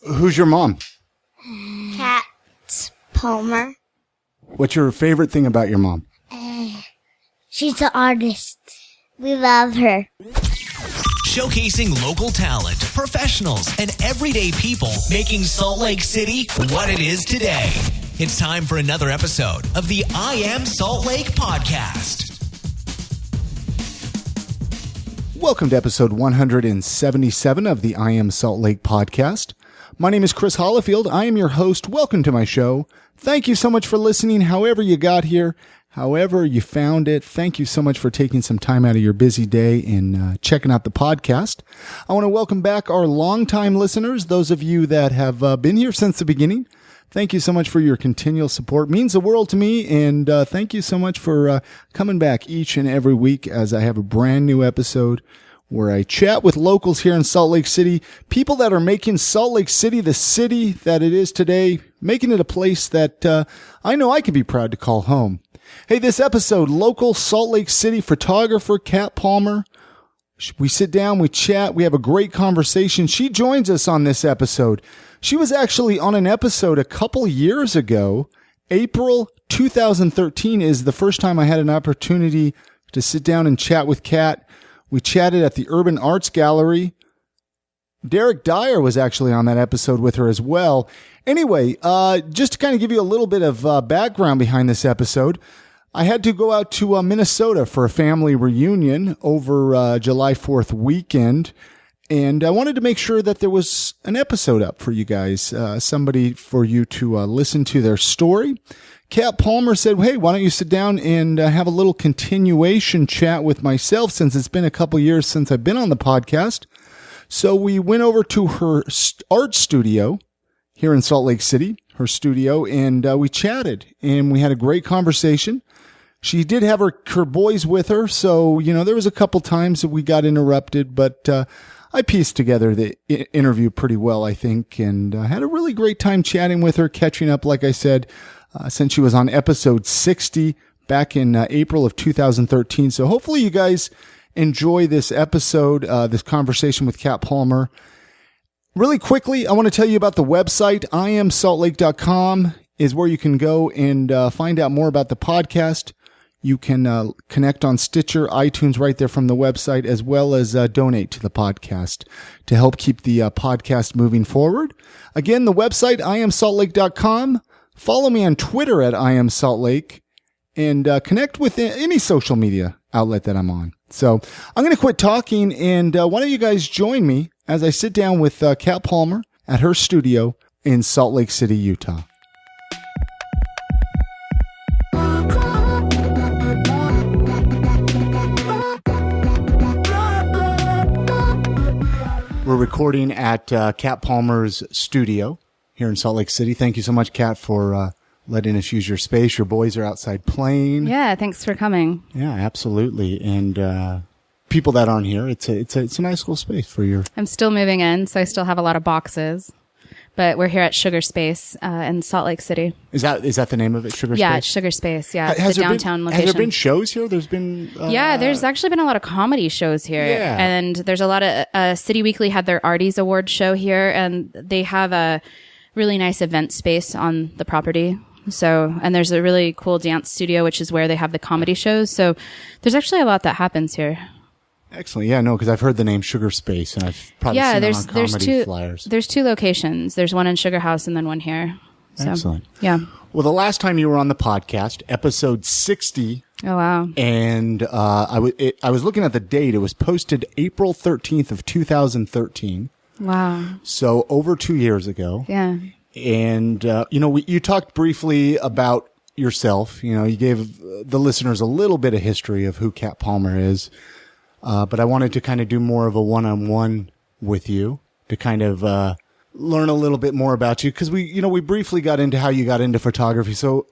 Who's your mom? Kat Palmer. What's your favorite thing about your mom? She's an artist. We love her. Showcasing local talent, professionals, and everyday people, making Salt Lake City what it is today. It's time for another episode of the I Am Salt Lake podcast. Welcome to episode 177 of the I Am Salt Lake podcast. My name is Chris Hollifield. I am your host. Welcome to my show. Thank you so much for listening. However you got here, however you found it, thank you so much for taking some time out of your busy day and checking out the podcast. I want to welcome back our longtime listeners, those of you that have been here since the beginning. Thank you so much for your continual support. It means the world to me, and thank you so much for coming back each and every week as I have a brand new episode where I chat with locals here in Salt Lake City, people that are making Salt Lake City the city that it is today, making it a place that I know I can be proud to call home. Hey, this episode, local Salt Lake City photographer Kat Palmer. We sit down, we chat, we have a great conversation. She joins us on this episode. She was actually on an episode a couple years ago. April 2013 is the first time I had an opportunity to sit down and chat with Kat. We chatted at the Urban Arts Gallery. Derek Dyer was actually on that episode with her as well. Anyway, just to kind of give you a little bit of background behind this episode, I had to go out to Minnesota for a family reunion over July 4th weekend. And I wanted to make sure that there was an episode up for you guys, somebody for you to listen to their story. Kat Palmer said, hey, why don't you sit down and have a little continuation chat with myself since it's been a couple years since I've been on the podcast. So we went over to her art studio here in Salt Lake City, her studio, and we chatted and we had a great conversation. She did have her boys with her. So, you know, there was a couple times that we got interrupted, but I pieced together the interview pretty well, I think, and had a really great time chatting with her, catching up, like I said, since she was on episode 60 back in April of 2013. So hopefully you guys enjoy this episode, this conversation with Kat Palmer. Really quickly, I want to tell you about the website. IamSaltLake.com is where you can go and find out more about the podcast. You can connect on Stitcher, iTunes right there from the website, as well as donate to the podcast to help keep the podcast moving forward. Again, the website, IamSaltLake.com. Follow me on Twitter at IamSaltLake and connect with any social media outlet that I'm on. So I'm going to quit talking, and why don't you guys join me as I sit down with Kat Palmer at her studio in Salt Lake City, Utah. We're recording at Kat Palmer's studio here in Salt Lake City. Thank you so much, Kat, for letting us use your space. Your boys are outside playing. Yeah, thanks for coming. Yeah, absolutely. And people that aren't here, it's a nice little space for your... I'm still moving in, so I still have a lot of boxes. But we're here at Sugar Space in Salt Lake City. Is that the name of it, Sugar Space? Yeah, it's Sugar Space. Yeah, it's the downtown location. Has there been shows here? There's been... yeah, there's actually been a lot of comedy shows here. Yeah. And there's a lot of... City Weekly had their Arties Award show here, and they have a really nice event space on the property. So, and there's a really cool dance studio, which is where they have the comedy shows. So there's actually a lot that happens here. Excellent. Yeah, no, because I've heard the name Sugar Space, and I've probably seen it on comedy flyers. There's two locations. There's one in Sugar House and then one here. So, excellent. Yeah. Well, the last time you were on the podcast, episode 60. Oh, wow. And I was looking at the date. It was posted April 13th of 2013. Wow. So over 2 years ago. Yeah. And, you talked briefly about yourself. You know, you gave the listeners a little bit of history of who Kat Palmer is. But I wanted to kind of do more of a one-on-one with you to kind of learn a little bit more about you, because we briefly got into how you got into photography. So,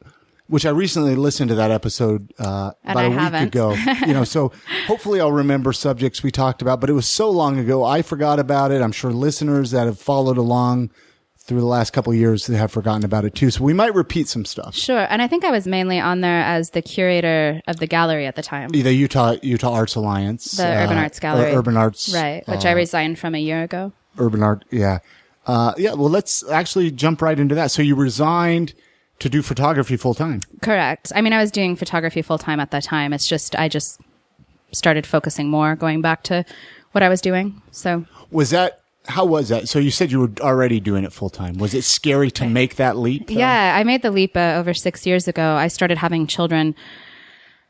which I recently listened to that episode about a week ago. So hopefully I'll remember subjects we talked about. But it was so long ago, I forgot about it. I'm sure listeners that have followed along through the last couple of years, they have forgotten about it too. So we might repeat some stuff. Sure. And I think I was mainly on there as the curator of the gallery at the time. The Utah Arts Alliance. The Urban Arts Gallery. Urban Arts. Right. Which I resigned from a year ago. Urban Art. Yeah. Yeah, well, let's actually jump right into that. So you resigned to do photography full time. Correct. I mean, I was doing photography full time at that time. It's just, I just started focusing more, going back to what I was doing. So how was that? So you said you were already doing it full time. Was it scary to make that leap, though? Yeah, I made the leap over 6 years ago. I started having children.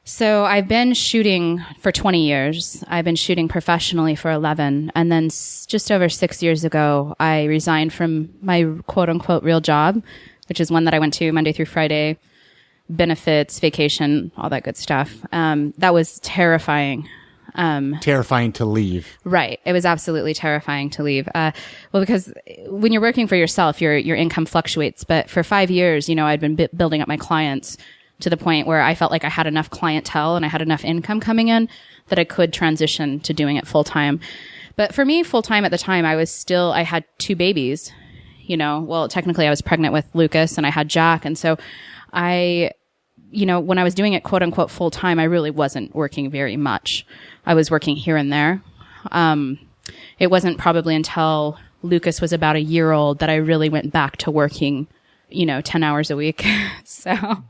So I've been shooting for 20 years. I've been shooting professionally for 11. And then just over 6 years ago, I resigned from my quote unquote real job, which is one that I went to Monday through Friday, benefits, vacation, all that good stuff. That was terrifying. Terrifying to leave. Right. It was absolutely terrifying to leave. Well, because when you're working for yourself, your income fluctuates. But for 5 years, I'd been building up my clients to the point where I felt like I had enough clientele and I had enough income coming in that I could transition to doing it full time. But for me, full time at the time, I had 2 babies, well, technically I was pregnant with Lucas and I had Jack. And so when I was doing it quote unquote full time, I really wasn't working very much. I was working here and there. It wasn't probably until Lucas was about a year old that I really went back to working, 10 hours a week. So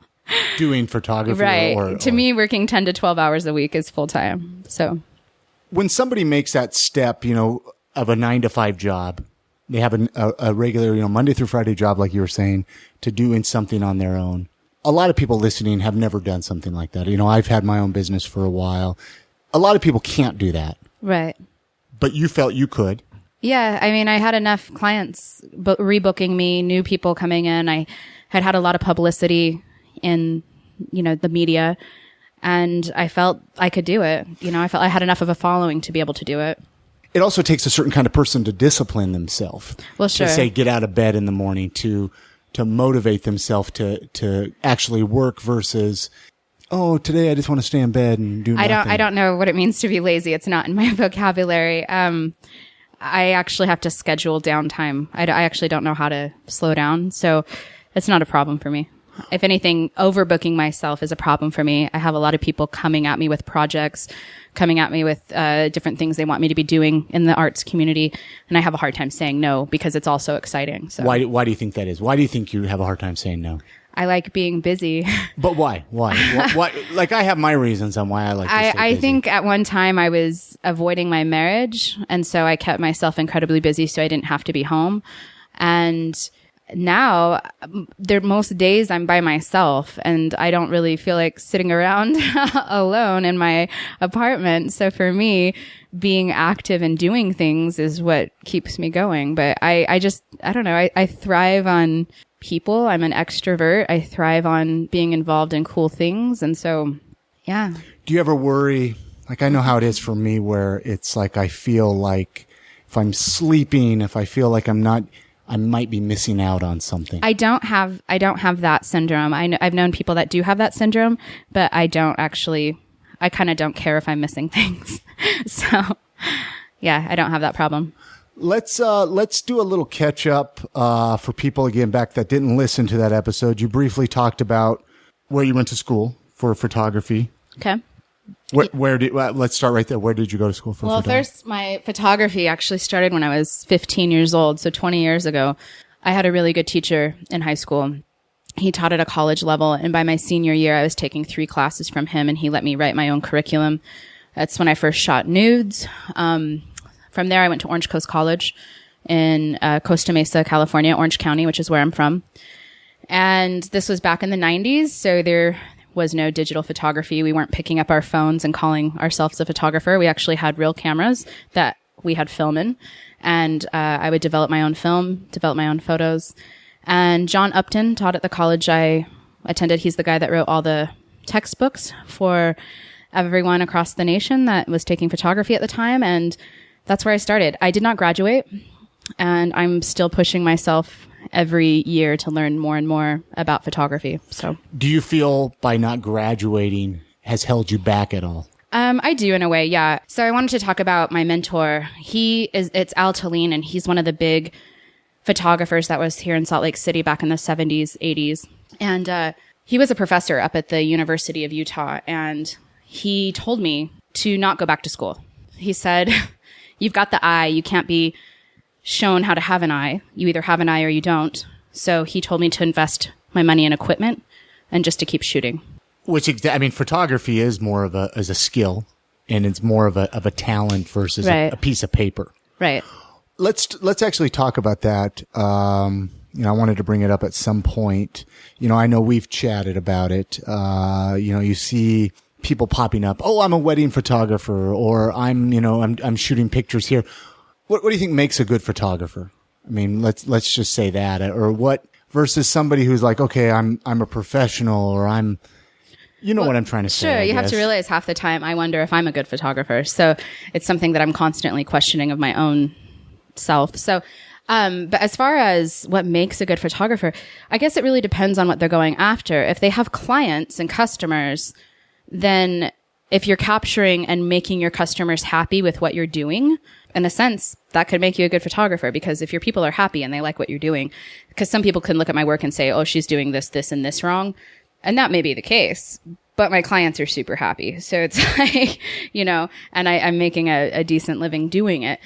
doing photography. Right. To me, working 10 to 12 hours a week is full time. So when somebody makes that step, of a 9-to-5 job, they have a regular, Monday through Friday job, like you were saying, to doing something on their own. A lot of people listening have never done something like that. I've had my own business for a while. A lot of people can't do that. Right. But you felt you could. Yeah. I mean, I had enough clients rebooking me, new people coming in. I had a lot of publicity in, the media, and I felt I could do it. I felt I had enough of a following to be able to do it. It also takes a certain kind of person to discipline themselves. Well, sure. To say, get out of bed in the morning, to motivate themselves to actually work versus, oh, today I just want to stay in bed and do nothing. I don't know what it means to be lazy. It's not in my vocabulary. I actually have to schedule downtime. I actually don't know how to slow down. So it's not a problem for me. If anything, overbooking myself is a problem for me. I have a lot of people coming at me with projects, coming at me with different things they want me to be doing in the arts community, and I have a hard time saying no because it's also exciting. So why do you think that is? Why do you think you have a hard time saying no? I like being busy. But why? Why? Like, I have my reasons on why I like to stay busy. I think at one time I was avoiding my marriage, and so I kept myself incredibly busy so I didn't have to be home. And now, most days I'm by myself and I don't really feel like sitting around alone in my apartment. So for me, being active and doing things is what keeps me going. But I don't know. I thrive on people. I'm an extrovert. I thrive on being involved in cool things. And so, yeah. Do you ever worry? Like, I know how it is for me where it's like, I feel like if I'm sleeping, if I feel like I might be missing out on something. I don't have that syndrome. I've known people that do have that syndrome, but I kind of don't care if I'm missing things. So yeah, I don't have that problem. Let's do a little catch up, for people again back that didn't listen to that episode. You briefly talked about where you went to school for photography. Okay. Let's start right there. Where did you go to school for photography? Well, first, my photography actually started when I was 15 years old. So 20 years ago, I had a really good teacher in high school. He taught at a college level. And by my senior year, I was taking 3 classes from him and he let me write my own curriculum. That's when I first shot nudes. From there, I went to Orange Coast College in Costa Mesa, California, Orange County, which is where I'm from. And this was back in the 90s. So there was no digital photography. We weren't picking up our phones and calling ourselves a photographer. We actually had real cameras that we had film in. And I would develop my own film, develop my own photos. And John Upton taught at the college I attended. He's the guy that wrote all the textbooks for everyone across the nation that was taking photography at the time. And that's where I started. I did not graduate. And I'm still pushing myself every year to learn more and more about photography. So, do you feel by not graduating has held you back at all? I do in a way, yeah. So I wanted to talk about my mentor. It's Al Talene, and he's one of the big photographers that was here in Salt Lake City back in the 70s, 80s. And he was a professor up at the University of Utah, and he told me to not go back to school. He said, you've got the eye. You can't be shown how to have an eye. You either have an eye or you don't. So he told me to invest my money in equipment and just to keep shooting. Photography is more of a skill, and it's more of a talent versus Right. a piece of paper. Right. Let's actually talk about that. I wanted to bring it up at some point. I know we've chatted about it. You see people popping up. Oh, I'm a wedding photographer, or I'm shooting pictures here. What do you think makes a good photographer? I mean, let's just say that, or what versus somebody who's like, okay, I'm a professional, or I'm, what I'm trying to say. Sure. I You have guess. to realize half the time I wonder if I'm a good photographer. So it's something that I'm constantly questioning of my own self. So, but as far as what makes a good photographer, I guess it really depends on what they're going after. If they have clients and customers, then if you're capturing and making your customers happy with what you're doing, in a sense, that could make you a good photographer, because if your people are happy and they like what you're doing, because some people can look at my work and say, oh, she's doing this, this, and this wrong. And that may be the case, but my clients are super happy. So it's like, and I'm making a decent living doing it.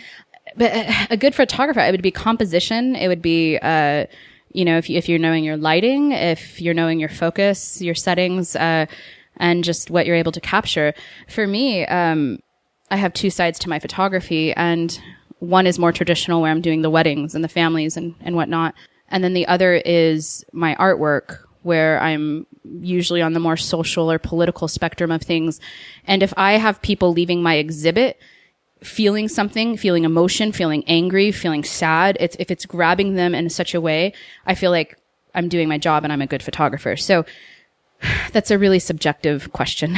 But a good photographer, it would be composition. It would be, if you're knowing your lighting, if you're knowing your focus, your settings, and just what you're able to capture. For me, I have two sides to my photography, and one is more traditional, where I'm doing the weddings and the families and whatnot. And then the other is my artwork, where I'm usually on the more social or political spectrum of things. And if I have people leaving my exhibit feeling something, feeling emotion, feeling angry, feeling sad, if it's grabbing them in such a way, I feel like I'm doing my job and I'm a good photographer. So that's a really subjective question.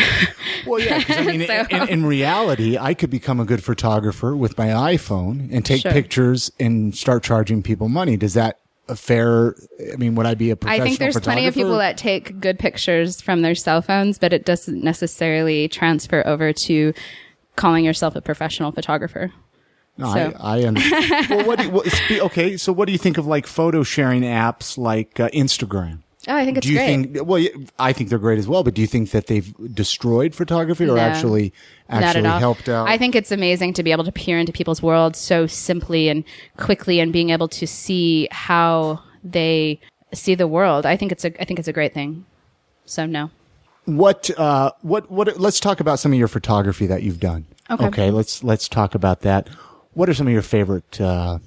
Well, yeah, because in reality, I could become a good photographer with my iPhone and take Sure. pictures and start charging people money. Does that a fair? Would I be a professional I think there's plenty of people that take good pictures from their cell phones, but it doesn't necessarily transfer over to calling yourself a professional photographer. No, So. I understand. Well, so what do you think of like photo sharing apps like Instagram? Oh, I think it's Do you great. think? Well, I think they're great as well. But do you think that they've destroyed photography, or No, actually Not at all. helped out? I think it's amazing to be able to peer into people's worlds so simply and quickly, and being able to see how they see the world. I think it's a great thing. So no. What? Let's talk about some of your photography that you've done. Okay. Let's talk about that. What are some of your favorite? Do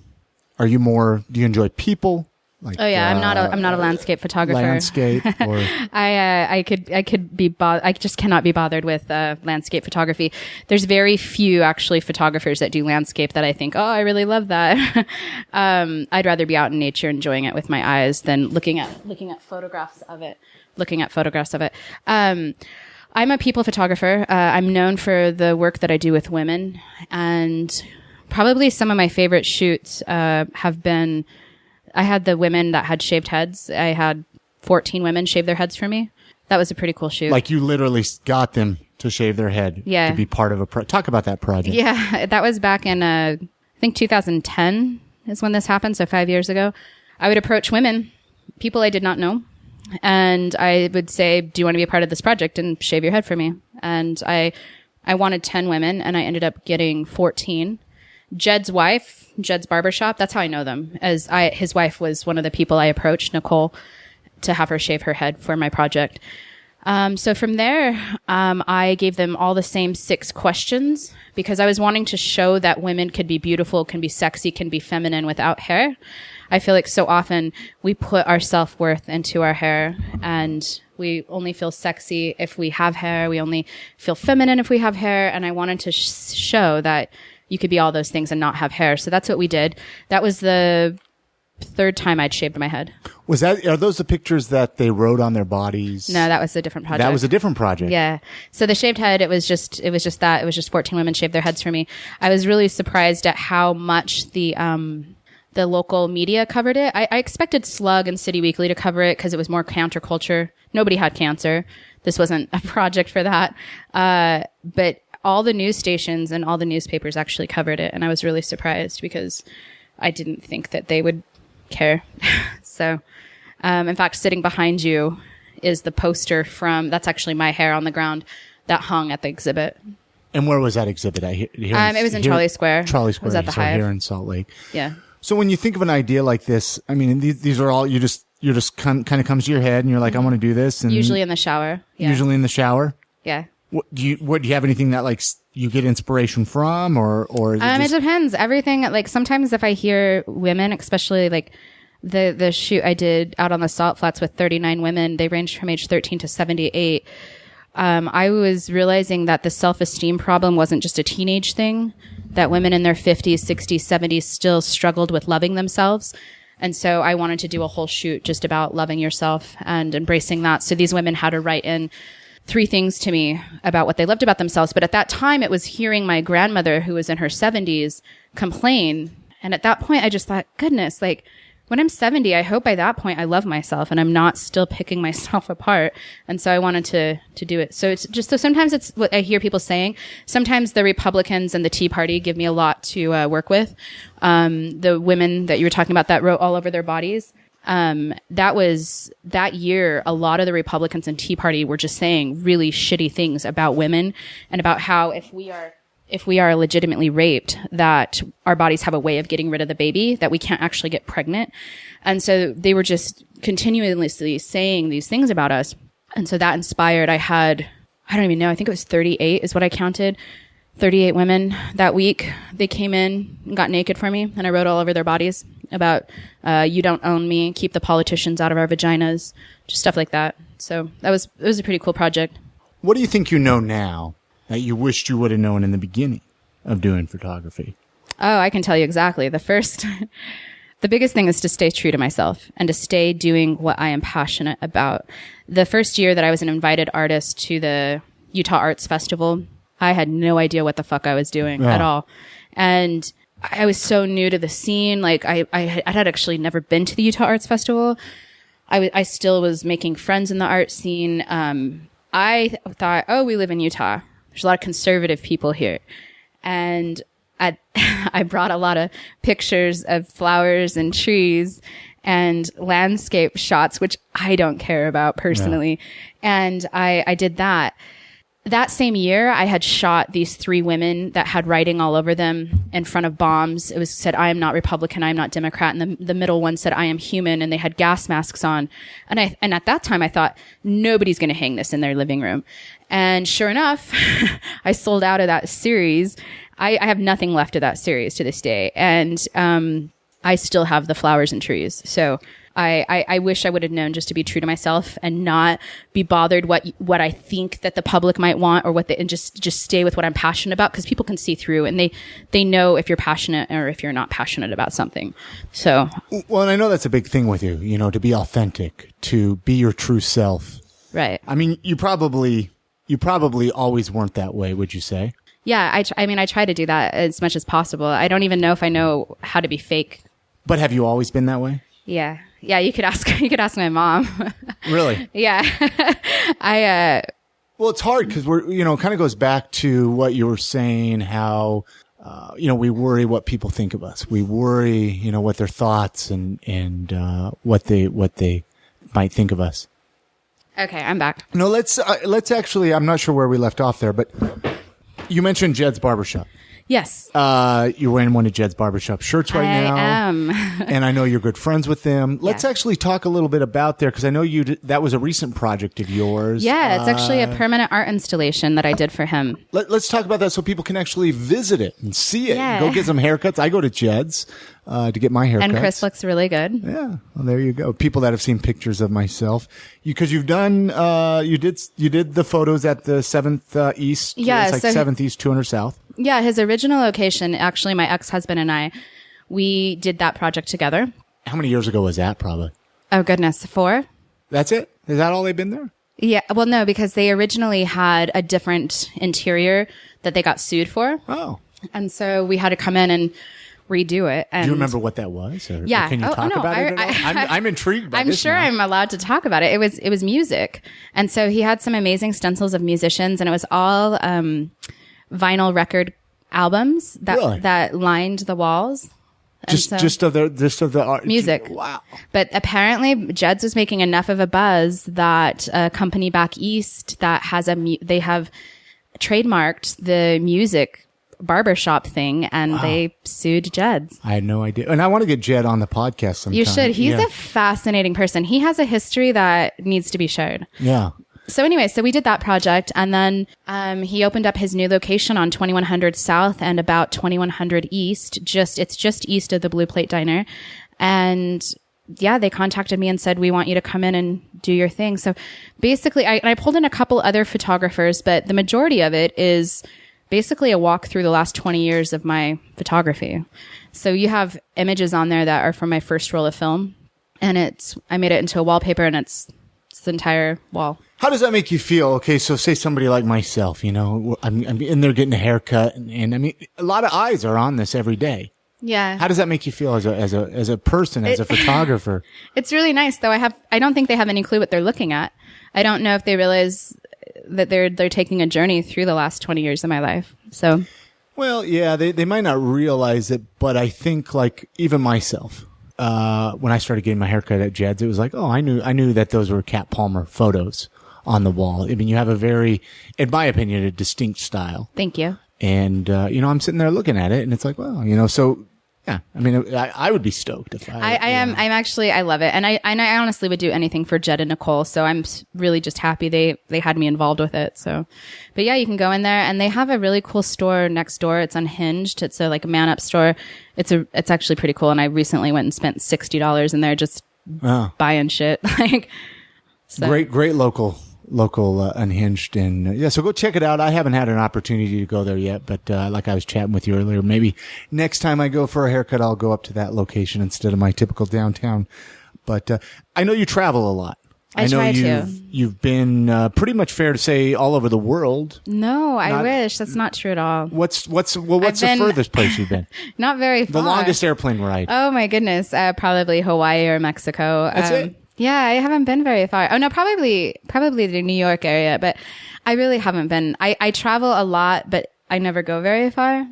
you enjoy people? Like, Oh yeah, I'm not a landscape photographer. Landscape, or I could be I just cannot be bothered with landscape photography. There's very few actually photographers that do landscape that I think, oh, I really love that. I'd rather be out in nature enjoying it with my eyes than looking at photographs of it. I'm a people photographer. I'm known for the work that I do with women, and probably some of my favorite shoots have been. I had the women that had shaved heads. I had 14 women shave their heads for me. That was a pretty cool shoot. like you literally got them to shave their head. Yeah. To be part of talk about that project. Yeah, that was back in, I think 2010 is when this happened. So 5 years ago, I would approach women, people I did not know. And I would say, do you want to be a part of this project and shave your head for me? And I wanted 10 women, and I ended up getting 14. Jed's barbershop, that's how I know them. His wife was one of the people I approached, Nicole, to have her shave her head for my project. So from there, I gave them all the same 6 questions, because I was wanting to show that women could be beautiful, can be sexy, can be feminine without hair. I feel like so often we put our self-worth into our hair, and we only feel sexy if we have hair. We only feel feminine if we have hair. And I wanted to show that you could be all those things and not have hair. So that's what we did. That was the 3rd time I'd shaved my head. Are those the pictures that they wrote on their bodies? No, that was a different project. That was a different project. Yeah. So the shaved head, it was just that. It was just 14 women shaved their heads for me. I was really surprised at how much the local media covered it. I expected Slug and City Weekly to cover it because it was more counterculture. Nobody had cancer. This wasn't a project for that. But all the news stations and all the newspapers actually covered it. And I was really surprised because I didn't think that they would care. So, in fact, sitting behind you is the poster that's actually my hair on the ground that hung at the exhibit. And where was that exhibit? It was in Trolley Square. Trolley It Square. was at the so Hive. here in Salt Lake. Yeah. So when you think of an idea like this, I mean, these are all, you're just kind of comes to your head and you're like, I want to do this. And Usually in the shower. Yeah. Usually in the shower. Yeah. Do you have anything that like you get inspiration from or is it it depends. Everything, like sometimes if I hear women, especially like the shoot I did out on the salt flats with 39 women, they ranged from age 13 to 78. I was realizing that the self-esteem problem wasn't just a teenage thing, that women in their 50s, 60s, 70s still struggled with loving themselves. And so I wanted to do a whole shoot just about loving yourself and embracing that. So these women had to write in 3 things to me about what they loved about themselves. But at that time, it was hearing my grandmother, who was in her 70s, complain. And at that point, I just thought, goodness, like, when I'm 70, I hope by that point I love myself and I'm not still picking myself apart. And so I wanted to do it. So it's just, so sometimes it's what I hear people saying. Sometimes the Republicans and the Tea Party give me a lot to work with. The women that you were talking about that wrote all over their bodies. That year, a lot of the Republicans and Tea Party were just saying really shitty things about women and about how if we are legitimately raped, that our bodies have a way of getting rid of the baby, that we can't actually get pregnant. And so they were just continuously saying these things about us. And so that inspired, I don't even know, I think it was 38 is what I counted. 38 women that week. They came in and got naked for me, and I wrote all over their bodies about, you don't own me, keep the politicians out of our vaginas, just stuff like that. So it was a pretty cool project. What do you think you know now that you wished you would have known in the beginning of doing photography? Oh, I can tell you exactly. The biggest thing is to stay true to myself and to stay doing what I am passionate about. The first year that I was an invited artist to the Utah Arts Festival, I had no idea what the fuck I was doing at all. And I was so new to the scene. Like I had actually never been to the Utah Arts Festival. I still was making friends in the art scene. I thought, oh, we live in Utah. There's a lot of conservative people here. And I brought a lot of pictures of flowers and trees and landscape shots, which I don't care about personally. Yeah. And I did that. That same year, I had shot these 3 women that had writing all over them in front of bombs. It was said, I am not Republican, I am not Democrat. And the middle one said, I am human. And they had gas masks on. And at that time, I thought, nobody's going to hang this in their living room. And sure enough, I sold out of that series. I have nothing left of that series to this day. And I still have the flowers and trees. So I wish I would have known just to be true to myself and not be bothered what I think that the public might want or and just stay with what I'm passionate about, because people can see through and they know if you're passionate or if you're not passionate about something. So. Well, and I know that's a big thing with you, to be authentic, to be your true self. Right. I mean, you probably always weren't that way, would you say? Yeah. I try to do that as much as possible. I don't even know if I know how to be fake. But have you always been that way? Yeah. Yeah, you could ask my mom. Really? Yeah. Well, it's hard because we're, it kind of goes back to what you were saying, how, we worry what people think of us. We worry, what their thoughts and what they might think of us. Okay, I'm back. No, let's actually, I'm not sure where we left off there, but you mentioned Jed's Barbershop. Yes. You're wearing one of Jed's Barbershop shirts right now. I am. And I know you're good friends with them. Let's actually talk a little bit about there, because I know that was a recent project of yours. Yeah, it's actually a permanent art installation that I did for him. Let's talk about that so people can actually visit it and see it. Yeah. Go get some haircuts. I go to Jed's to get my haircuts. And Chris looks really good. Yeah. Well, there you go. People that have seen pictures of myself. Because you've done, you did the photos at the 7th East. Yeah. It's like 7th East, 200 South. Yeah. His original location, actually, my ex-husband and I, we did that project together. How many years ago was that, probably? Oh, goodness. 4? That's it? Is that all they've been there? Yeah. Well, no, because they originally had a different interior that they got sued for. Oh. And so we had to come in and redo it. And do you remember what that was? Or can you talk about it at all? I'm intrigued by I'm this sure now. I'm allowed to talk about it. It was music. And so he had some amazing stencils of musicians, and it was all vinyl record albums that lined the walls. Just of the art music. Wow. But apparently Jed's was making enough of a buzz that a company back east that has they have trademarked the music barbershop thing, and they sued Jed's. I had no idea. And I want to get Jed on the podcast sometime. You should. He's a fascinating person. He has a history that needs to be shared. Yeah. So anyway, so we did that project, and then he opened up his new location on 2100 South and about 2100 East. It's just east of the Blue Plate Diner. And yeah, they contacted me and said, we want you to come in and do your thing. So basically, I pulled in a couple other photographers, but the majority of it is basically a walk through the last 20 years of my photography. So you have images on there that are from my first roll of film, and I made it into a wallpaper, and it's the entire wall. How does that make you feel? Okay, so say somebody like myself, I'm in there getting a haircut, and I mean, a lot of eyes are on this every day. Yeah. How does that make you feel as a person, as a photographer? It's really nice, though. I don't think they have any clue what they're looking at. I don't know if they realize that they're taking a journey through the last 20 years of my life. So, well, yeah, they might not realize it, but I think like even myself, when I started getting my haircut at Jed's, it was like, oh, I knew that those were Kat Palmer photos on the wall. I mean, you have a very, in my opinion, a distinct style. Thank you. And, I'm sitting there looking at it, and it's like, well, so yeah, I mean, I would be stoked if I love it. And I honestly would do anything for Jed and Nicole. So I'm really just happy they had me involved with it. So, but yeah, you can go in there, and they have a really cool store next door. It's unhinged. It's like a man up store. It's actually pretty cool. And I recently went and spent $60 in there just buying shit. Great local unhinged, and so go check it out. I haven't had an opportunity to go there yet, but like I was chatting with you earlier, maybe next time I go for a haircut, I'll go up to that location instead of my typical downtown. But I know you travel a lot. I know you've been pretty much, fair to say, all over the world. No, I wish that's not true at all. What's the furthest place you've been? Not very far. The longest airplane ride? Oh my goodness, probably Hawaii or Mexico. That's it. Yeah, I haven't been very far. Oh no, probably the New York area, but I really haven't been. I travel a lot, but I never go very far.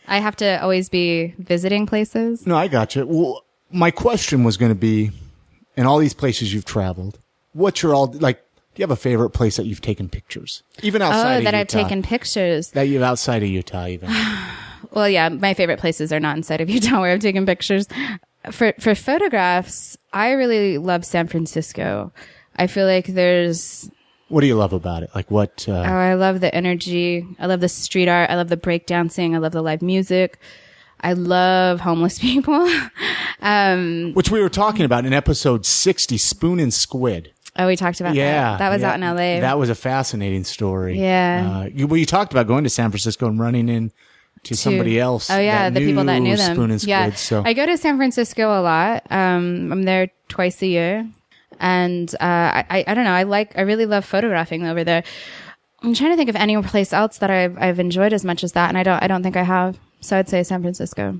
I have to always be visiting places. No, I got you. Well, my question was going to be, in all these places you've traveled, what's your do you have a favorite place that you've taken pictures? Even outside of Utah. I've taken pictures. That you've outside of Utah even. Well, yeah, my favorite places are not inside of Utah where I've taken pictures. For photographs, I really love San Francisco. I feel like there's... What do you love about it? Like what? I love the energy. I love the street art. I love the breakdancing. I love the live music. I love homeless people. Which we were talking about in episode 60, Spoon and Squid. Oh, we talked about that. That was out in LA. That was a fascinating story. Yeah. You talked about going to San Francisco and running in to somebody else. Oh yeah, the people that knew them. Spoon and Squid. Yeah. So I go to San Francisco a lot. I'm there twice a year, and I don't know. I really love photographing over there. I'm trying to think of any place else that I've enjoyed as much as that, and I don't think I have. So I'd say San Francisco.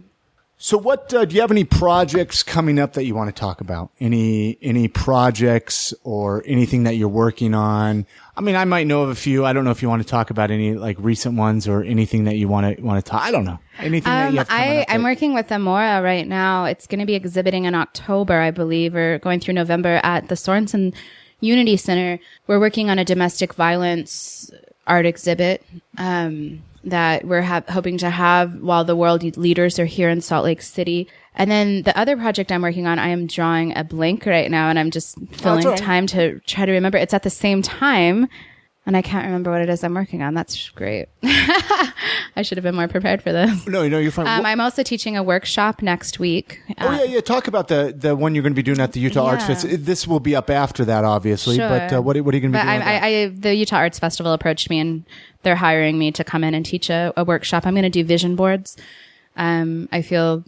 So what, do you have any projects coming up that you want to talk about? Any projects or anything that you're working on? I mean, I might know of a few. I don't know if you want to talk about any like recent ones or anything that you want to talk. I don't know. Anything that you have coming up. I'm working with Amora right now. It's going to be exhibiting in October, I believe, or going through November at the Sorensen Unity Center. We're working on a domestic violence art exhibit, that we're hoping to have while the world leaders are here in Salt Lake City. And then the other project I'm working on, I am drawing a blank right now, and I'm just filling time to try to remember. It's at the same time, and I can't remember what it is I'm working on. That's great. I should have been more prepared for this. No, you're fine. I'm also teaching a workshop next week. Yeah. Talk about the one you're going to be doing at the Utah Arts Fest. This will be up after that, obviously. Sure. But what are you going to be doing? The Utah Arts Festival approached me, and they're hiring me to come in and teach a workshop. I'm going to do vision boards. I feel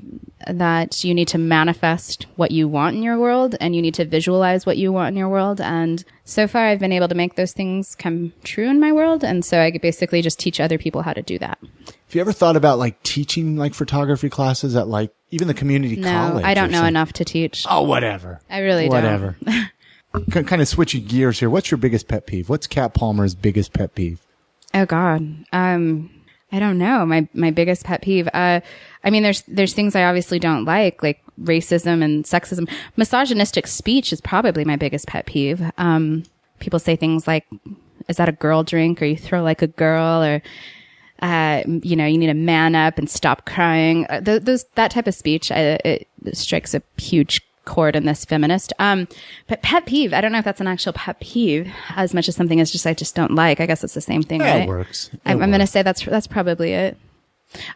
that you need to manifest what you want in your world, and you need to visualize what you want in your world. And so far, I've been able to make those things come true in my world. And so I basically just teach other people how to do that. Have you ever thought about like teaching like photography classes at like even the community college? No, I don't know enough to teach. Oh, whatever. I really don't. Kind of switching gears here. What's your biggest pet peeve? What's Kat Palmer's biggest pet peeve? Oh God. I don't know. My biggest pet peeve. I mean, there's things I obviously don't like racism and sexism. Misogynistic speech is probably my biggest pet peeve. People say things like, is that a girl drink? Or you throw like a girl, or you need to man up and stop crying. That type of speech, it strikes a huge chord in this feminist. But pet peeve, I don't know if that's an actual pet peeve as much as something as I just don't like. I guess it's the same thing, right? It works. I'm going to say that's probably it.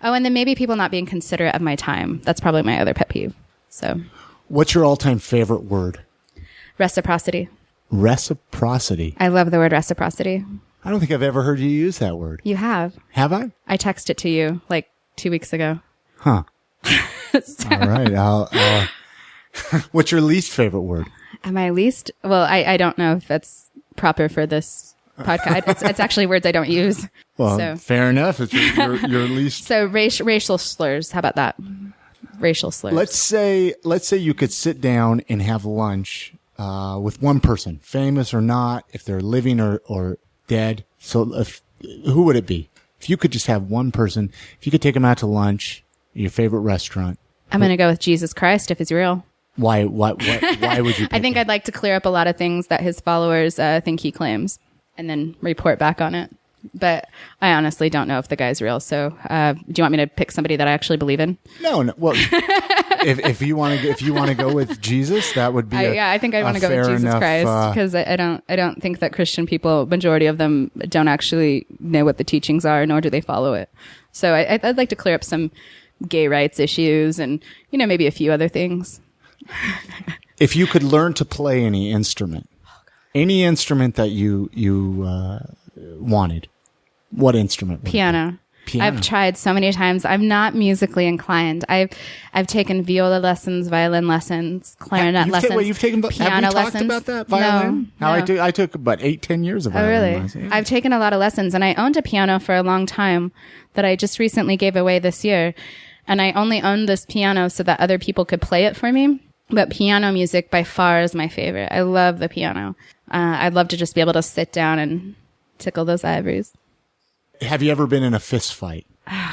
Oh, and then maybe people not being considerate of my time. That's probably my other pet peeve. So, what's your all-time favorite word? Reciprocity. Reciprocity. I love the word reciprocity. I don't think I've ever heard you use that word. You have. Have I? I texted it to you like 2 weeks ago. Huh. All right. What's your least favorite word? My least? Well, I don't know if that's proper for this podcast. It's actually words I don't use. Well, so. Fair enough. It's your least. So racial slurs. How about that? Racial slurs. Let's say you could sit down and have lunch with one person, famous or not, if they're living or dead. So who would it be? If you could just have one person, if you could take them out to lunch, your favorite restaurant. I'm going to go with Jesus Christ if he's real. Why would you pick I think him? I'd like to clear up a lot of things that his followers think he claims and then report back on it. But I honestly don't know if the guy's real. So do you want me to pick somebody that I actually believe in? No. Well, if you want to go with Jesus, that would be I think I want to go with Jesus Christ because I don't think that Christian people, majority of them, don't actually know what the teachings are, nor do they follow it. So I'd like to clear up some gay rights issues and maybe a few other things. If you could learn to play any instrument that you wanted, what instrument would it be? Piano. I've tried so many times. I'm not musically inclined. I've taken viola lessons, violin lessons, clarinet lessons. You've taken piano have we lessons. talked about that violin? No. I took about 8-10 years of violin. Oh, really? lessons. Yeah. I've taken a lot of lessons, and I owned a piano for a long time that I just recently gave away this year. And I only owned this piano so that other people could play it for me. But piano music by far is my favorite. I love the piano. I'd love to just be able to sit down and tickle those ivories. Have you ever been in a fist fight?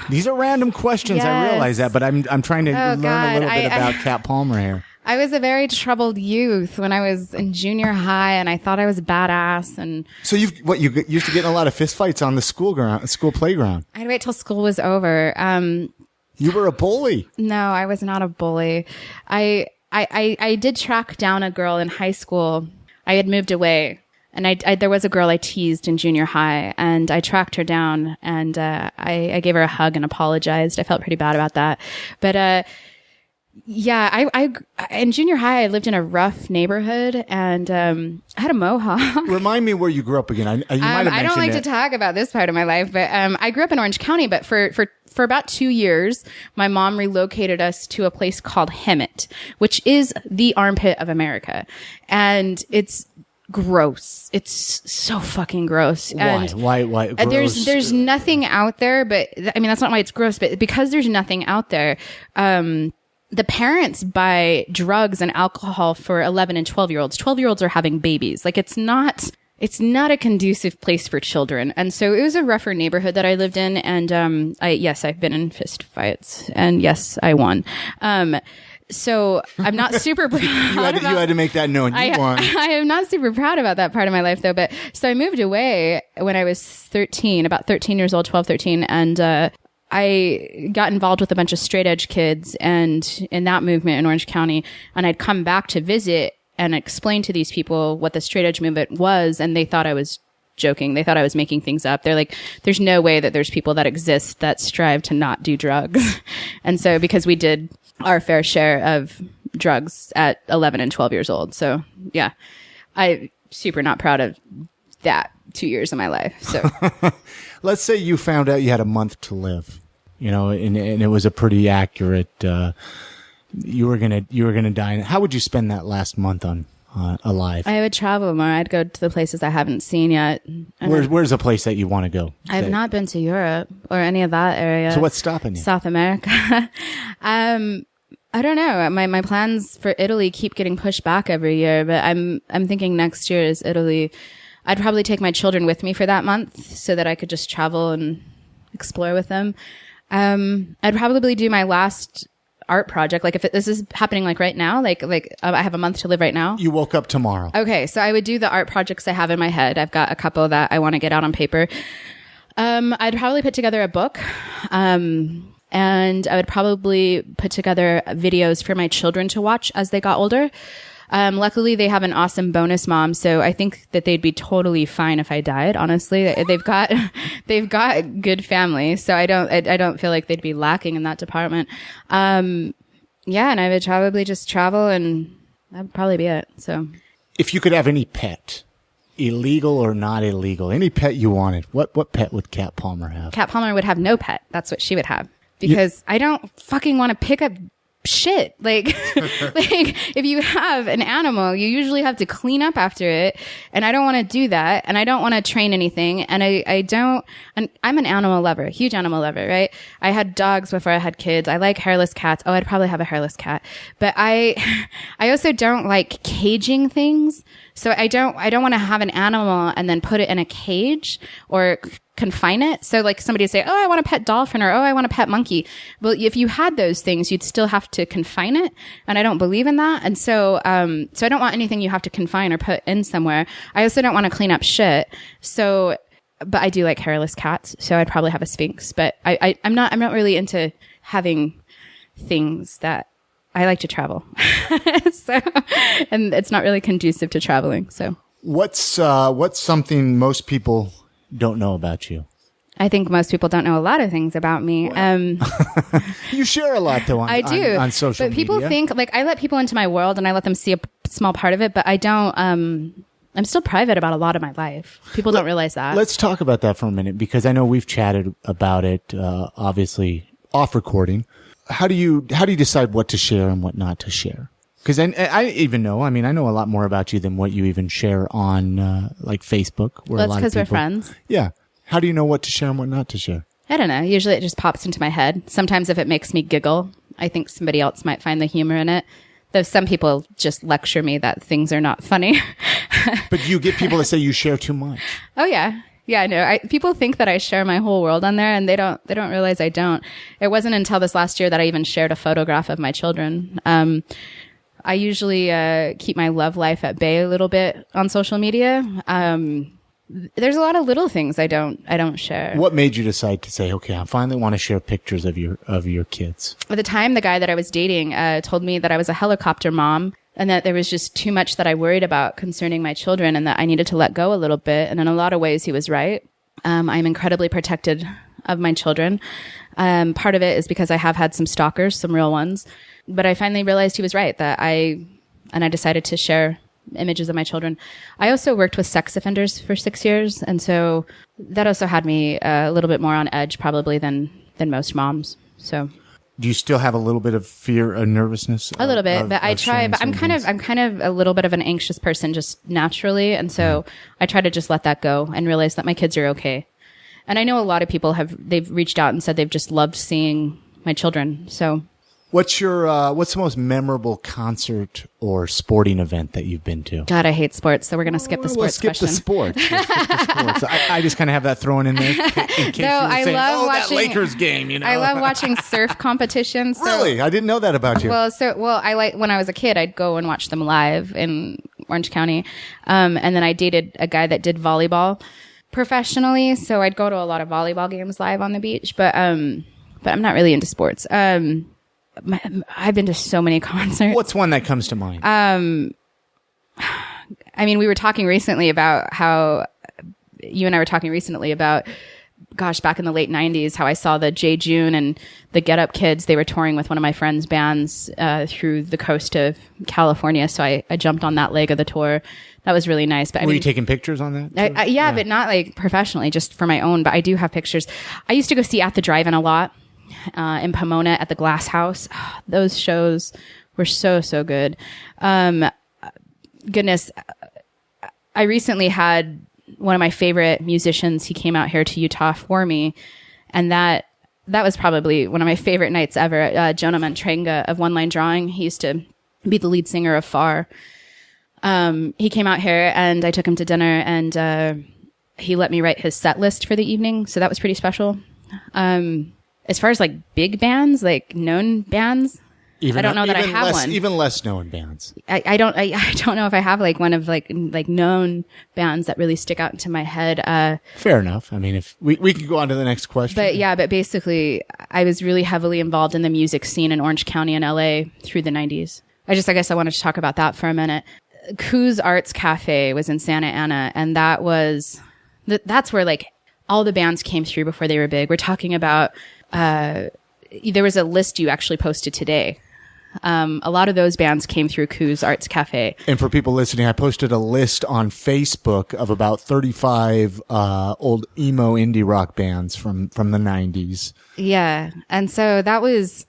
These are random questions. Yes. I realize that, but I'm trying to learn a little bit about Kat Palmer here. I was a very troubled youth when I was in junior high, and I thought I was badass. And so you used to get in a lot of fist fights on the school playground. I'd wait till school was over. You were a bully. No, I was not a bully. I did track down a girl in high school. I had moved away, and there was a girl I teased in junior high, and I tracked her down, and I gave her a hug and apologized. I felt pretty bad about that, but yeah, I in junior high I lived in a rough neighborhood, and I had a mohawk. Remind me where you grew up again. You might have mentioned I don't like it. to talk about this part of my life, but I grew up in Orange County, but for about 2 years, my mom relocated us to a place called Hemet, which is the armpit of America. And it's gross. It's so fucking gross. Why? Gross? There's nothing out there, but I mean, that's not why it's gross, but because there's nothing out there, the parents buy drugs and alcohol for 11 and 12-year-olds. 12-year-olds are having babies. Like, it's not a conducive place for children. And so it was a rougher neighborhood that I lived in. And, I've been in fist fights, and yes, I won. So I'm not super proud. You had to make that known. You won. I am not super proud about that part of my life though. But so I moved away when I was 13, about 13 years old, 12, 13. And, I got involved with a bunch of straight edge kids and in that movement in Orange County. And I'd come back to visit and explain to these people what the straight edge movement was. And they thought I was joking. They thought I was making things up. They're like, there's no way that there's people that exist that strive to not do drugs. And so because we did our fair share of drugs at 11 and 12 years old. So yeah, I'm super not proud of that 2 years of my life. So let's say you found out you had a month to live, and it was a pretty accurate, you were going to die. How would you spend that last month alive? I would travel more. I'd go to the places I haven't seen yet. Where's a place that you want to go? I've not been to Europe or any of that area. So what's stopping you? South America. I don't know. My plans for Italy keep getting pushed back every year, but I'm thinking next year is Italy. I'd probably take my children with me for that month so that I could just travel and explore with them. I'd probably do my last art project. Like if this is happening like right now, like I have a month to live right now. You woke up tomorrow. Okay. So I would do the art projects I have in my head. I've got a couple that I want to get out on paper. I'd probably put together a book. And I would probably put together videos for my children to watch as they got older. Luckily, they have an awesome bonus mom, so I think that they'd be totally fine if I died. Honestly, they've got good family, so I don't feel like they'd be lacking in that department. And I would probably just travel, and that'd probably be it. So, if you could have any pet, illegal or not illegal, any pet you wanted, what pet would Kat Palmer have? Kat Palmer would have no pet. That's what she would have. Because I don't fucking want to pick up shit. Like if you have an animal, you usually have to clean up after it. And I don't want to do that. And I don't want to train anything. And I'm an animal lover, a huge animal lover, right? I had dogs before I had kids. I like hairless cats. Oh, I'd probably have a hairless cat. But I also don't like caging things. So I don't want to have an animal and then put it in a cage or confine it. So like somebody would say, oh, I want a pet dolphin, or oh, I want a pet monkey. Well, if you had those things, you'd still have to confine it. And I don't believe in that. And so I don't want anything you have to confine or put in somewhere. I also don't want to clean up shit. So, but I do like hairless cats. So I'd probably have a Sphinx, but I'm not really into having things that I like to travel. So, and it's not really conducive to traveling. So what's something most people don't know about you? I think most people don't know a lot of things about me. You share a lot though I do. on social media. But people think, like, I let people into my world and I let them see a small part of it, but I don't, I'm still private about a lot of my life. People don't realize that. Let's talk about that for a minute, because I know we've chatted about it, obviously off recording. How do you decide what to share and what not to share? Because I even know, I know a lot more about you than what you even share on like Facebook. Well, that's because we're friends. Yeah. How do you know what to share and what not to share? I don't know. Usually it just pops into my head. Sometimes if it makes me giggle, I think somebody else might find the humor in it. Though some people just lecture me that things are not funny. But you get people that say you share too much. Oh, yeah. Yeah, no. People think that I share my whole world on there, and they don't realize I don't. It wasn't until this last year that I even shared a photograph of my children. I usually keep my love life at bay a little bit on social media. There's a lot of little things I don't share. What made you decide to say, okay, I finally want to share pictures of your kids? At the time, the guy that I was dating told me that I was a helicopter mom, and that there was just too much that I worried about concerning my children, and that I needed to let go a little bit. And in a lot of ways, he was right. I'm incredibly protected of my children. Part of it is because I have had some stalkers, some real ones. But I finally realized he was right, that I decided to share images of my children. I also worked with sex offenders for 6 years. And so that also had me a little bit more on edge probably than most moms. So do you still have a little bit of fear and nervousness? A little bit, but I try, but I'm kind of a little bit of an anxious person just naturally. And so I try to just let that go and realize that my kids are okay. And I know a lot of people they've reached out and said they've just loved seeing my children. So what's the most memorable concert or sporting event that you've been to? God, I hate sports, so we're going to skip the sports question. Let's skip the sports. I just kind of have that thrown in there in case you were saying, that Lakers game, I love watching surf competitions. So, really? I didn't know that about you. Well, I like, when I was a kid, I'd go and watch them live in Orange County. And then I dated a guy that did volleyball professionally, so I'd go to a lot of volleyball games live on the beach, but I'm not really into sports. I've been to so many concerts. What's one that comes to mind? We were talking recently about how you and I were talking recently about, gosh, back in the late 90s, how I saw the Jay June and the Get Up Kids. They were touring with one of my friend's bands through the coast of California. So I jumped on that leg of the tour. That was really nice. But were you taking pictures on that? Yeah, but not like professionally, just for my own. But I do have pictures. I used to go see At the Drive-In a lot. In Pomona at the Glass House. Those shows were so good. Goodness, I recently had one of my favorite musicians. He came out here to Utah for me, and that was probably one of my favorite nights ever. Jonah Mantrenga of One Line Drawing. He used to be the lead singer of Far. He came out here, and I took him to dinner, and he let me write his set list for the evening, so that was pretty special. As far as like big bands, like known bands, Even, I don't know that I even have less, one. Even less known bands. I don't know if I have like one of like known bands that really stick out into my head. Fair enough. I mean, if we can go on to the next question. But basically I was really heavily involved in the music scene in Orange County and LA through the 90s. I guess I wanted to talk about that for a minute. Coos Arts Cafe was in Santa Ana, and that's where like all the bands came through before they were big. We're talking about, there was a list you actually posted today. A lot of those bands came through Coos Arts Cafe. And for people listening, I posted a list on Facebook of about 35 old emo indie rock bands from the 90s. Yeah. And so that was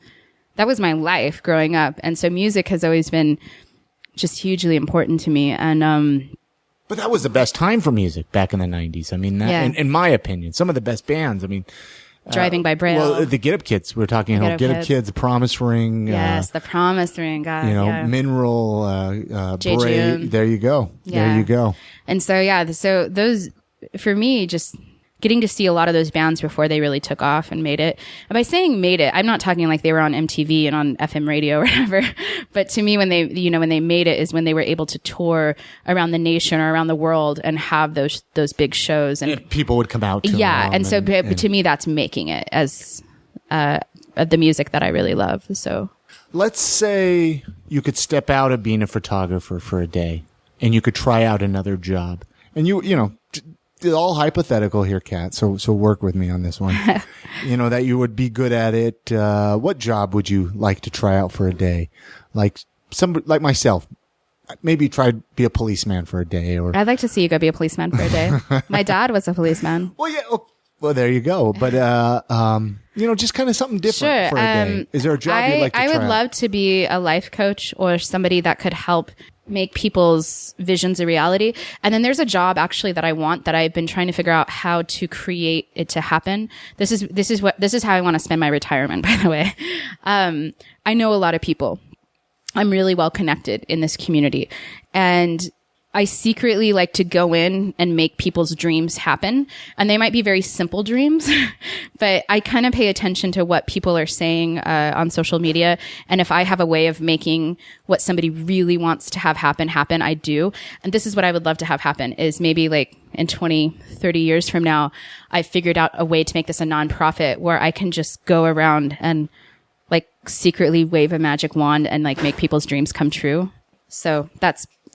my life growing up. And so music has always been just hugely important to me. And but that was the best time for music back in the 90s. I mean, that, in my opinion, some of the best bands. I mean, Driving by Braille. Well, the Get Up Kids. We're talking about Get Up Kids, The Promise Ring. Yes, The Promise Ring. God, Mineral, J. Bray. June. There you go. Yeah. There you go. And so those, for me, just getting to see a lot of those bands before they really took off and made it. And by saying made it, I'm not talking like they were on MTV and on FM radio or whatever. But to me, when they made it is when they were able to tour around the nation or around the world and have those big shows. And people would come out to them. And so to me, that's making it as the music that I really love. So let's say you could step out of being a photographer for a day and you could try out another job. And all hypothetical here, Kat. So work with me on this one. That you would be good at it. What job would you like to try out for a day? Like somebody like myself, maybe try to be a policeman for a day. Or I'd like to see you go be a policeman for a day. My dad was a policeman. Well, yeah. Well, there you go. But just kind of something different for a day. Is there a job you'd like to try I would out? love to be a life coach or somebody that could help make people's visions a reality. And then there's a job actually that I want that I've been trying to figure out how to create it to happen. This is how I want to spend my retirement, by the way. I know a lot of people. I'm really well connected in this community, and I secretly like to go in and make people's dreams happen. And they might be very simple dreams, but I kind of pay attention to what people are saying on social media. And if I have a way of making what somebody really wants to have happen, I do. And this is what I would love to have happen is maybe like in 20, 30 years from now, I figured out a way to make this a nonprofit where I can just go around and like secretly wave a magic wand and like make people's dreams come true. So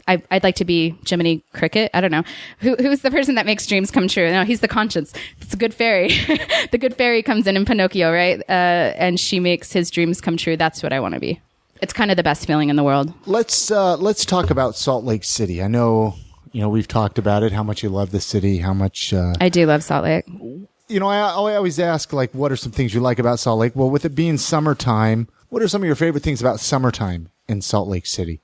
I'd like to be Jiminy Cricket. I don't know. Who's the person that makes dreams come true? No, he's the conscience. It's a good fairy. The good fairy comes in Pinocchio, right? And she makes his dreams come true. That's what I want to be. It's kind of the best feeling in the world. Let's talk about Salt Lake City. I know, we've talked about it, how much you love the city, how much... I do love Salt Lake. I always ask, like, what are some things you like about Salt Lake? Well, with it being summertime, what are some of your favorite things about summertime in Salt Lake City?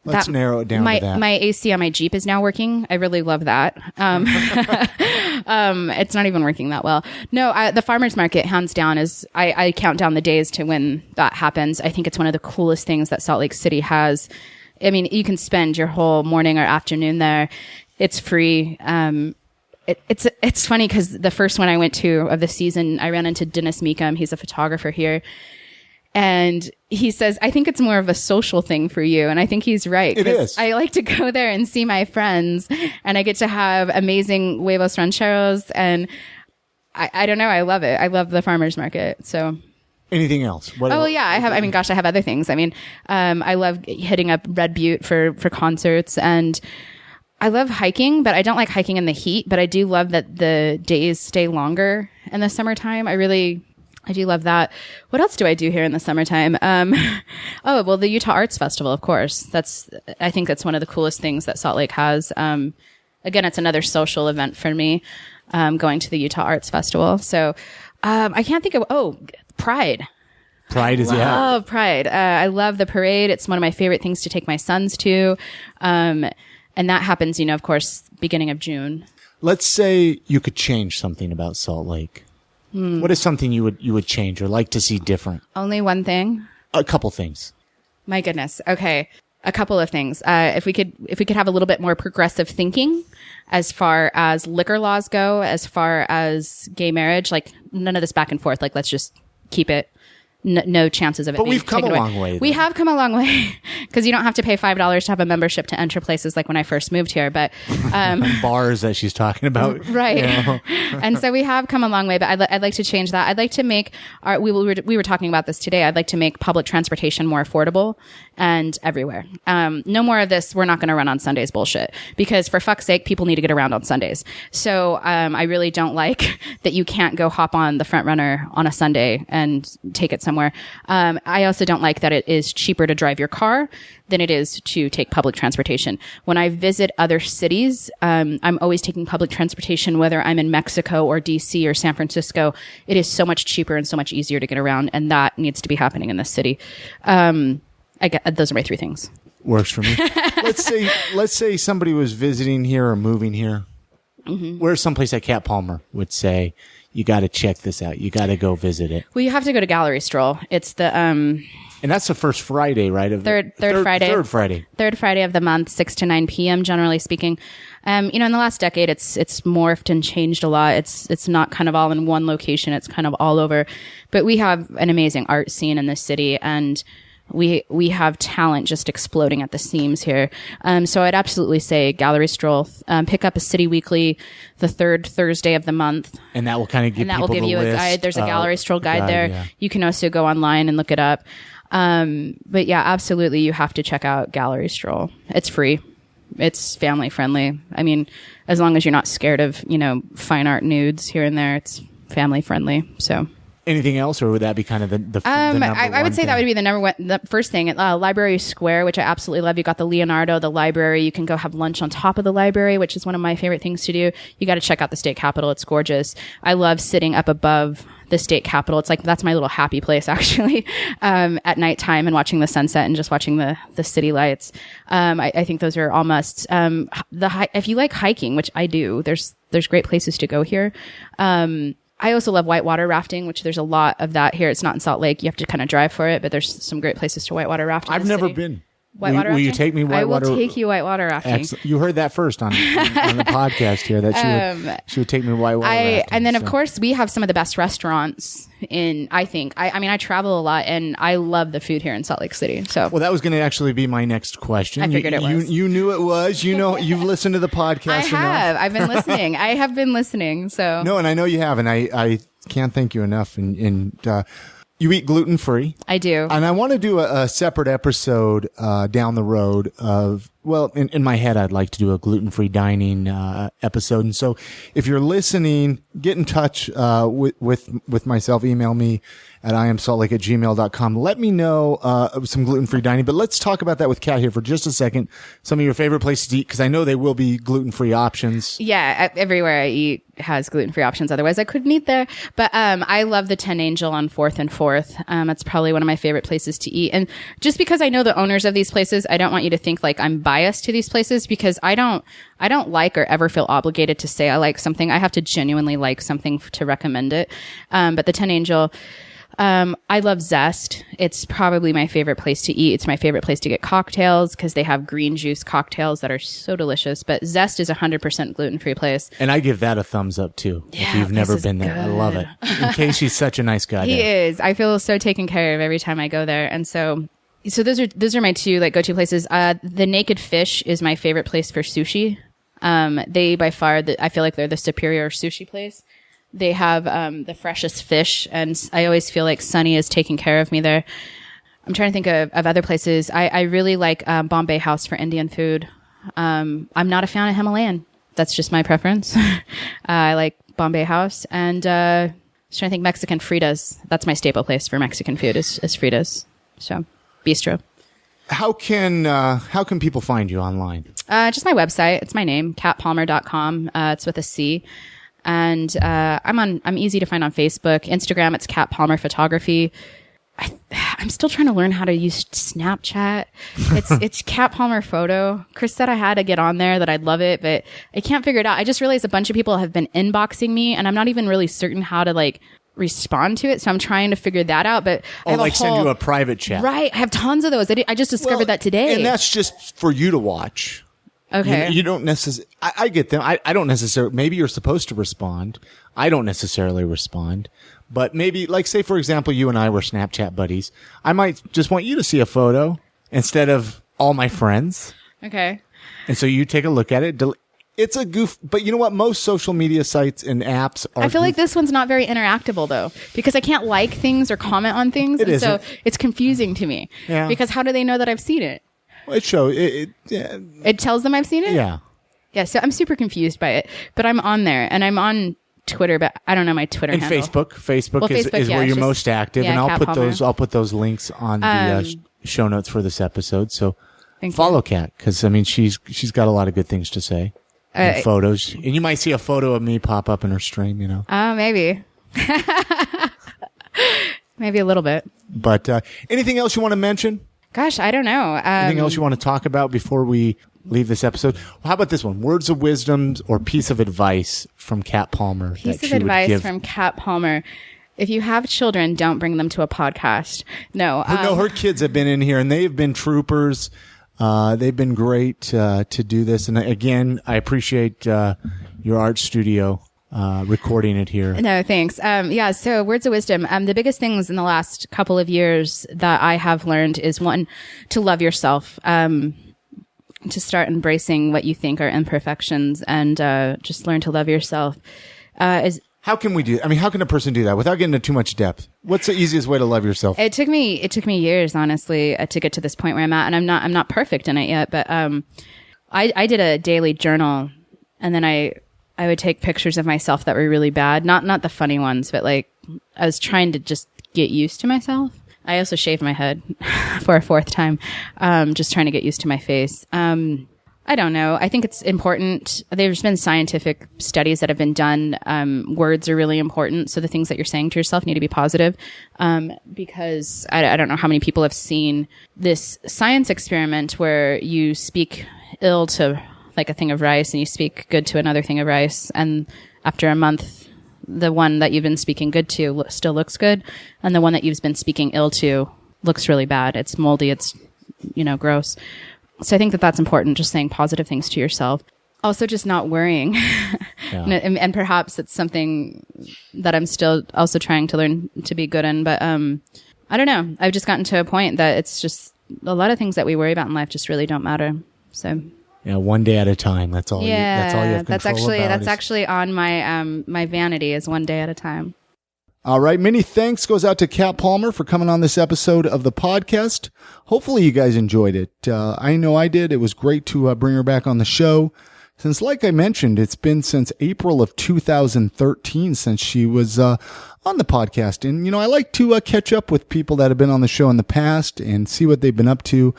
Let's narrow it down to that. My AC on my Jeep is now working. I really love that. It's not even working that well. No, the farmer's market, hands down, is I count down the days to when that happens. I think it's one of the coolest things that Salt Lake City has. I mean, you can spend your whole morning or afternoon there. It's free. It's funny because the first one I went to of the season, I ran into Dennis Meekum. He's a photographer here. And he says, I think it's more of a social thing for you. And I think he's right. It is. I like to go there and see my friends, and I get to have amazing huevos rancheros. And I don't know. I love it. I love the farmer's market. So anything else? I have other things. I mean, I love hitting up Red Butte for concerts, and I love hiking, but I don't like hiking in the heat, but I do love that the days stay longer in the summertime. I do love that. What else do I do here in the summertime? The Utah Arts Festival, of course. I think that's one of the coolest things that Salt Lake has. Again, it's another social event for me, going to the Utah Arts Festival. So, I can't think of, Pride. Pride is, yeah. I love Pride. I love the parade. It's one of my favorite things to take my sons to. And that happens, of course, beginning of June. Let's say you could change something about Salt Lake. What is something you would change or like to see different? Only one thing? A couple things. My goodness. Okay. A couple of things. If we could have a little bit more progressive thinking as far as liquor laws go, as far as gay marriage, like none of this back and forth. Like, let's just keep it no chances of it. But being we've come a taken away. long way. We though. have come a long way because you don't have to pay $5 to have a membership to enter places like when I first moved here. But bars that she's talking about, right? you know. And so we have come a long way. But I'd like to change that. I'd like to make we were talking about this today. I'd like to make public transportation more affordable and everywhere. No more of this. We're not going to run on Sundays bullshit, because for fuck's sake, people need to get around on Sundays. So I really don't like that you can't go hop on the front runner on a Sunday and take it somewhere. I also don't like that it is cheaper to drive your car than it is to take public transportation. When I visit other cities, I'm always taking public transportation, whether I'm in Mexico or DC or San Francisco. It is so much cheaper and so much easier to get around, and that needs to be happening in this city. Those are my 3 things. Works for me. Let's say somebody was visiting here or moving here. Mm-hmm. Where's someplace that Kat Palmer would say, you got to check this out. You got to go visit it. Well, you have to go to Gallery Stroll. It's the and that's the first Friday, right? Third Friday. Third Friday. Third Friday of the month, 6 to 9 p.m. Generally speaking, in the last decade, it's morphed and changed a lot. It's not kind of all in one location. It's kind of all over. But we have an amazing art scene in this city, and we have talent just exploding at the seams here. So I'd absolutely say Gallery Stroll. Pick up a City Weekly the 3rd Thursday of the month. And that will kind of give you a guide. There's a Gallery Stroll guide there. Yeah. You can also go online and look it up. But yeah, absolutely. You have to check out Gallery Stroll. It's free. It's family friendly. I mean, as long as you're not scared of, fine art nudes here and there, it's family friendly. So. Anything else, or would that be kind of the number I would say thing? That would be the first thing. Library Square, which I absolutely love. You got the Leonardo, the library. You can go have lunch on top of the library, which is one of my favorite things to do. You got to check out the state capitol. It's gorgeous. I love sitting up above the state capitol. It's like, that's my little happy place, actually, at nighttime and watching the sunset and just watching the city lights. I think those are all musts. If you like hiking, which I do, there's great places to go here. I also love whitewater rafting, which there's a lot of that here. It's not in Salt Lake. You have to kind of drive for it, but there's some great places to whitewater raft. I've never been. Whitewater will you take me whitewater? I will take you whitewater rafting. Excellent. You heard that first on the podcast here that she would take me whitewater rafting. And then, of course, we have some of the best restaurants I think. I travel a lot, and I love the food here in Salt Lake City. So, well, that was going to actually be my next question. I figured it was. You knew it was. You've listened to the podcast I have. enough. I've been listening. I have been listening. So no, and I know you have, and I can't thank you enough. And you eat gluten-free. I do. And I want to do a separate episode down the road of, well, in my head, I'd like to do a gluten-free dining episode. And so if you're listening, get in touch with myself. Email me at iamsaltlake@gmail.com. Let me know of some gluten-free dining. But let's talk about that with Kat here for just a second. Some of your favorite places to eat, because I know they will be gluten-free options. Yeah, everywhere I eat has gluten-free options. Otherwise, I couldn't eat there. But I love the 10 Angel on 4th and 4th. It's probably one of my favorite places to eat. And just because I know the owners of these places, I don't want you to think like I'm biased to these places, because I don't like or ever feel obligated to say I like something. I have to genuinely like something to recommend it. But the 10 Angel, I love Zest. It's probably my favorite place to eat. It's my favorite place to get cocktails, because they have green juice cocktails that are so delicious. But Zest is 100% gluten-free place. And I give that a thumbs up too. Yeah, if you've never been there, I love it. In case he's such a nice guy. He is. I feel so taken care of every time I go there. And so those are my two go-to places. The Naked Fish is my favorite place for sushi. They by far, I feel like they're the superior sushi place. They have the freshest fish, and I always feel like Sunny is taking care of me there. I'm trying to think of other places. I really like Bombay House for Indian food. I'm not a fan of Himalayan. That's just my preference. I like Bombay House, and I was trying to think Mexican Frida's. That's my staple place for Mexican food is Frida's. So bistro. How can people find you online? Just my website. It's my name, katpalmer.com. It's with a C. And I'm easy to find on Facebook, Instagram. It's Kat Palmer Photography. I'm still trying to learn how to use Snapchat. It's Kat Palmer Photo. Chris said I had to get on there, that I'd love it, but I can't figure it out. I just realized a bunch of people have been inboxing me, and I'm not even really certain how to respond to it. So I'm trying to figure that out. But send you a private chat, right? I have tons of those. I just discovered that today, and that's just for you to watch. Okay. You don't necessarily, I get them. I don't necessarily, maybe you're supposed to respond. I don't necessarily respond, But maybe, like, say, for example, you and I were Snapchat buddies. I might just want you to see a photo instead of all my friends. Okay. And so you take a look at it. It's a goof, but you know what? Most social media sites and apps are. I feel like this one's not very interactable though, because I can't like things or comment on things, It so isn't. it's confusing to me. Yeah. Because how do they know that I've seen it? It shows. Yeah. It tells them I've seen it. Yeah. Yeah. So I'm super confused by it, but I'm on there and I'm on Twitter, but I don't know my Twitter And handle. Facebook. Facebook Well, is Facebook, yeah, where it's you're just- most active, yeah, and I'll Kat put Palmer. those links on the show notes for this episode. So Thank you. follow Kat, because I mean she's got a lot of good things to say. And photos, and you might see a photo of me pop up in her stream. You know. Maybe. Maybe a little bit. But anything else you want to mention? Gosh, I don't know. Anything else you want to talk about before we leave this episode? Well, how about this one? Words of wisdom or piece of advice from Kat Palmer. Piece that of she would advice give. from Kat Palmer. If you have children, don't bring them to a podcast. No. No, her kids have been in here, and they've been troopers. They've been great to do this. And again, I appreciate your art studio recording it here. No, thanks. Yeah, so words of wisdom. The biggest things in the last couple of years that I have learned is one, to love yourself, to start embracing what you think are imperfections, and just learn to love yourself. How can we do? I mean, how can a person do that without getting into too much depth? What's the easiest way to love yourself? It took me years, honestly, to get to this point where I'm at, and I'm not perfect in it yet. But I did a daily journal, and then I would take pictures of myself that were really bad, not the funny ones, but like I was trying to just get used to myself. I also shaved my head for a fourth time, just trying to get used to my face. I don't know. I think it's important. There's been scientific studies that have been done. Words are really important. So the things that you're saying to yourself need to be positive. Because I don't know how many people have seen this science experiment where you speak ill to like a thing of rice and you speak good to another thing of rice. And after a month, the one that you've been speaking good to still looks good. And the one that you've been speaking ill to looks really bad. It's moldy. It's, gross. So I think that that's important, just saying positive things to yourself. Also, just not worrying. Yeah. and perhaps it's something that I'm still also trying to learn to be good in. But I don't know. I've just gotten to a point that it's just a lot of things that we worry about in life just really don't matter. So Yeah, one day at a time. That's all. That's all you have control about. That's actually on my my vanity is one day at a time. All right. Many thanks goes out to Kat Palmer for coming on this episode of the podcast. Hopefully you guys enjoyed it. I know I did. It was great to bring her back on the show. Since, like I mentioned, it's been since April of 2013 since she was on the podcast. And, I like to catch up with people that have been on the show in the past and see what they've been up to,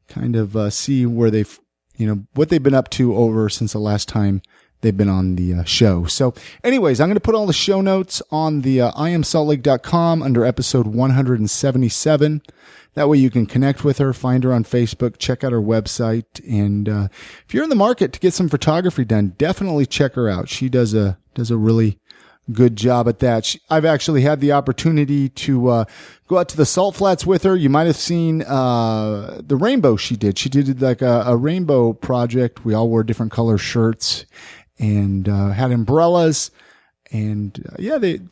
kind of see where they've, what they've been up to over since the last time they've been on the show. So anyways, I'm going to put all the show notes on the IamSaltLake.com under episode 177. That way you can connect with her, find her on Facebook, check out her website. And if you're in the market to get some photography done, definitely check her out. She does a really good job at that. I've actually had the opportunity to go out to the Salt Flats with her. You might have seen the rainbow she did. She did like a rainbow project. We all wore different color shirts and had umbrellas. And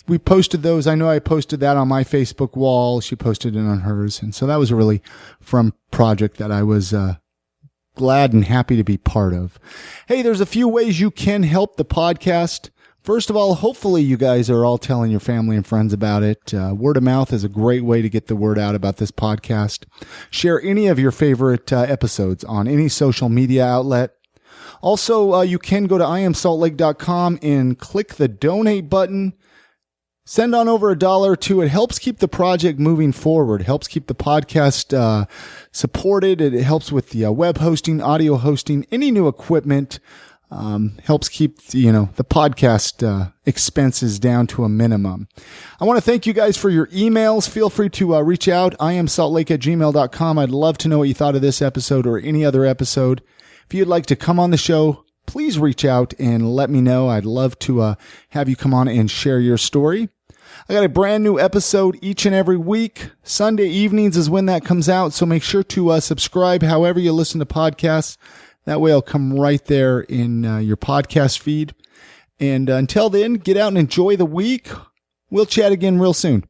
we posted those. I know I posted that on my Facebook wall. She posted it on hers. And so that was a really fun project that I was glad and happy to be part of. Hey, there's a few ways you can help the podcast. First of all, hopefully you guys are all telling your family and friends about it. Word of mouth is a great way to get the word out about this podcast. Share any of your favorite episodes on any social media outlet. Also, you can go to IamSaltLake.com and click the donate button. Send on over $1 or $2. It helps keep the project moving forward. It helps keep the podcast supported. It helps with the web hosting, audio hosting, any new equipment. Helps keep the podcast expenses down to a minimum. I want to thank you guys for your emails. Feel free to reach out. IamSaltLake@gmail.com. I'd love to know what you thought of this episode or any other episode. If you'd like to come on the show, please reach out and let me know. I'd love to have you come on and share your story. I got a brand new episode each and every week. Sunday evenings is when that comes out, so make sure to subscribe however you listen to podcasts. That way I'll come right there in your podcast feed. And until then, get out and enjoy the week. We'll chat again real soon.